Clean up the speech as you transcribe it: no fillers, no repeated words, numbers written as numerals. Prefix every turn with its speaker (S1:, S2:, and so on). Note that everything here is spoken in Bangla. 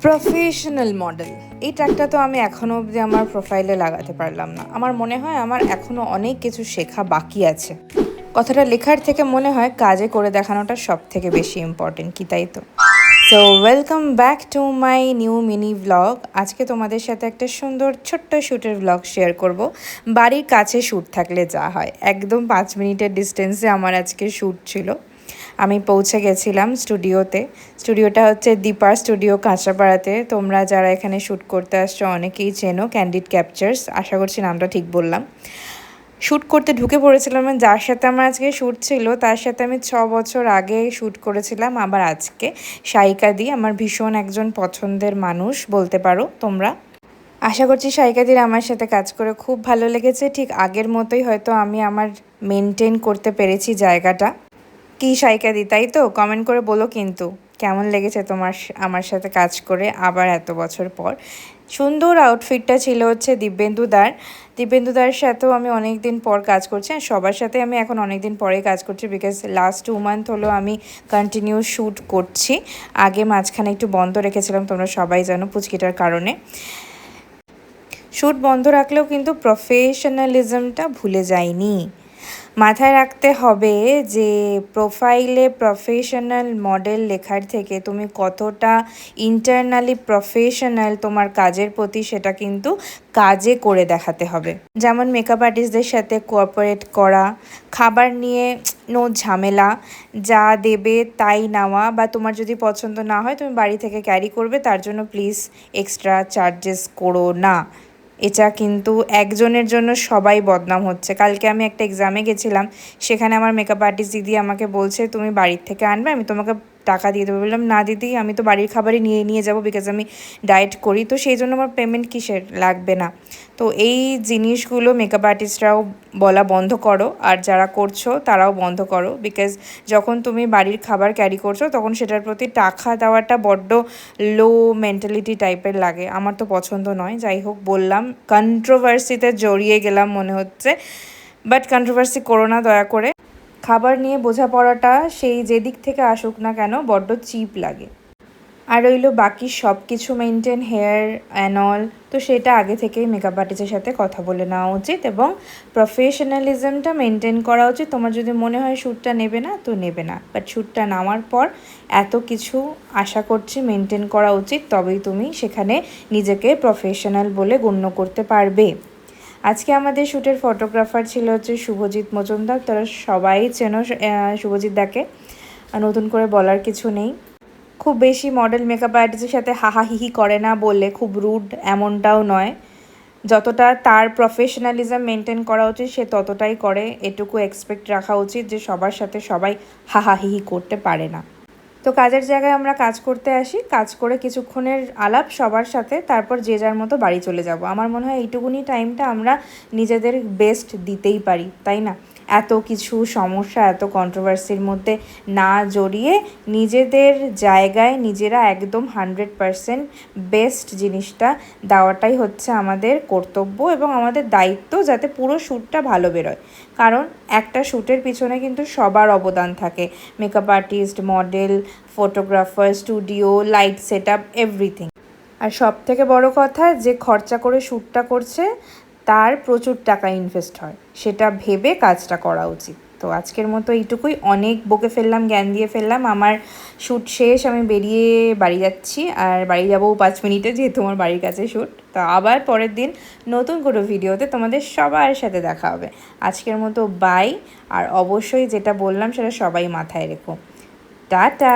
S1: প্রফেশনাল মডেল এই ট্যাগটা তো আমি এখনও অবধি আমার প্রোফাইলে লাগাতে পারলাম না। আমার মনে হয় আমার এখনও অনেক কিছু শেখা বাকি আছে। কথাটা লেখার থেকে মনে হয় কাজে করে দেখানোটা সব থেকে বেশি ইম্পর্টেন্ট, কি তাই তো? So welcome back to my new mini vlog. আজকে তোমাদের সাথে একটা সুন্দর ছোট্ট শ্যুটের ভ্লগ শেয়ার করব। বাড়ির কাছে শ্যুট থাকলে যা হয়, একদম 5 মিনিটের ডিস্টেন্সে আমার আজকে শ্যুট ছিল। আমি পৌঁছে গেছিলাম স্টুডিওতে। স্টুডিওটা হচ্ছে দীপার স্টুডিও, কাঁচরাপাড়াতে। তোমরা যারা এখানে শ্যুট করতে আসছো অনেকেই চেনো, ক্যান্ডিড ক্যাপচার্স, আশা করছি নামটা ঠিক বললাম। শ্যুট করতে ঢুকে পড়েছিলাম, যার সাথে আমার আজকে শ্যুট ছিল তার সাথে আমি 6 বছর আগে শ্যুট করেছিলাম। আবার আজকে সাইকা দি আমার ভীষণ একজন পছন্দের মানুষ বলতে পারো তোমরা। আশা করছি সাইকাদির আমার সাথে কাজ করে খুব ভালো লেগেছে। ঠিক আগের মতোই হয়তো আমি আমার মেনটেন করতে পেরেছি জায়গাটা। কি সাইকাদি, তাই তো? কমেন্ট করে বলো কিন্তু কেমন লেগেছে তোমার আমার সাথে কাজ করে আবার এত বছর পর। সুন্দর আউটফিটটা ছিল হচ্ছে দিব্যেন্দুদার সাথেও আমি অনেক দিন পর কাজ করছি, আর সবার সাথে আমি এখন অনেক দিন পরেই কাজ করছি, বিকজ লাস্ট 2 মান্থ হলো আমি কন্টিনিউ শ্যুট করছি। আগে মাঝখানে একটু বন্ধ রেখেছিলাম, তোমরা সবাই জানো পুচকিটার কারণে। শ্যুট বন্ধ রাখলেও কিন্তু প্রফেশনালিজমটা ভুলে যায়নি। মাথায় রাখতে হবে যে প্রোফাইলে প্রফেশনাল মডেল লেখার থেকে তুমি কতটা ইন্টারনালি প্রফেশনাল তোমার কাজের প্রতি, সেটা কিন্তু কাজে করে দেখাতে হবে। যেমন মেকআপ আর্টিস্টদের সাথে কোঅপারেট করা, খাবার নিয়ে নো ঝামেলা, যা দেবে তাই নেওয়া, বা তোমার যদি পছন্দ না হয় তুমি বাড়ি থেকে ক্যারি করবে, তার জন্য প্লিজ এক্সট্রা চার্জেস করো না। এটা কিন্তু একজনের জন্য সবাই বদনাম হচ্ছে। কালকে আমি একটা এক্সামে গেছিলাম, সেখানে আমার মেকআপ আর্টিস্ট দিদি আমাকে বলছে তুমি বাড়ির থেকে আনবে, আমি তোমাকে টাকা দিয়ে দেবো। বললাম না দিদি, আমি তো বাড়ির খাবারই নিয়ে যাবো, বিকজ আমি ডায়েট করি, তো সেই জন্য আমার পেমেন্ট কিসের লাগবে না। তো এই জিনিসগুলো মেকআপ আর্টিস্টরাও বলা বন্ধ করো, আর যারা করছো তারাও বন্ধ করো, বিকজ যখন তুমি বাড়ির খাবার ক্যারি করছো তখন সেটার প্রতি টাকা দেওয়াটা বড্ড লো মেন্টালিটি টাইপের লাগে, আমার তো পছন্দ নয়। যাই হোক, বললাম কন্ট্রোভার্সিতে জড়িয়ে গেলাম মনে হচ্ছে, বাট কন্ট্রোভার্সি করো না দয়া করে। খাবার নিয়ে বোঝাপড়াটা সেই যেদিক থেকে আসুক না কেন বড্ড চিপ লাগে। আর রইলো বাকি সব কিছু মেনটেন, হেয়ার অ্যান্ড অল, তো সেটা আগে থেকেই মেকআপ আর্টিস্টের সাথে কথা বলে নেওয়া উচিত এবং প্রফেশনালিজমটা মেনটেন করা উচিত। তোমার যদি মনে হয় শ্যুটটা নেবে না তো নেবে না, বাট শ্যুটটা নেওয়ার পর এত কিছু আশা করছি মেনটেন করা উচিত, তবেই তুমি সেখানে নিজেকে প্রফেশনাল বলে গণ্য করতে পারবে। আজকে আমাদের শ্যুটের ফটোগ্রাফার ছিল হচ্ছে শুভজিৎ মজুমদার। তারা সবাই চেনো শুভজিৎ দাকে, নতুন করে বলার কিছু নেই। খুব বেশি মডেল মেকআপ আর্টিস্টের সাথে হাহাহিহি করে না বললে খুব রুড এমনটাও নয়। যতটা তার প্রফেশনালিজম মেনটেন করা উচিত সে ততটাই করে, এটুকু এক্সপেক্ট রাখা উচিত যে সবার সাথে সবাই হাহাহিহি করতে পারে না। তো কাজের জায়গায় আমরা কাজ করতে আসি, কাজ করে কিছুক্ষণের আলাপ সবার সাথে, তারপর যে যার মতো বাড়ি চলে যাব। আমার মনে হয় এইটুকুনি টাইমটা আমরা নিজেদের বেস্ট দিতেই পারি, তাই না? এত কিছু সমস্যা, এত কন্ট্রোভার্সির মধ্যে না জড়িয়ে নিজেদের জায়গায় নিজেরা একদম 100% বেস্ট জিনিসটা দেওয়াটাই হচ্ছে আমাদের কর্তব্য এবং আমাদের দায়িত্ব, যাতে পুরো শ্যুটটা ভালো বেরোয়। কারণ একটা শ্যুটের পিছনে কিন্তু সবার অবদান থাকে, makeup artist, model, photographer, studio, light set up, everything. আর সব থেকে বড় কথা, যে খরচা করে শ্যুটটা করছে তার প্রচুর টাকা ইনভেস্ট হয়, সেটা ভেবে কাজটা করা উচিত। তো আজকের মতো এইটুকুই, অনেক বকে ফেললাম, জ্ঞান দিয়ে ফেললাম। আমার শ্যুট শেষ, আমি বেরিয়ে বাড়ি যাচ্ছি, আর বাড়ি যাবো 5 মিনিটে, যেহেতু আমার বাড়ির কাছে শ্যুট। তো আবার পরের দিন নতুন কোনো ভিডিওতে তোমাদের সবার সাথে দেখা হবে। আজকের মতো বাই। আর অবশ্যই যেটা বললাম সেটা সবাই মাথায় রেখো। টাটা।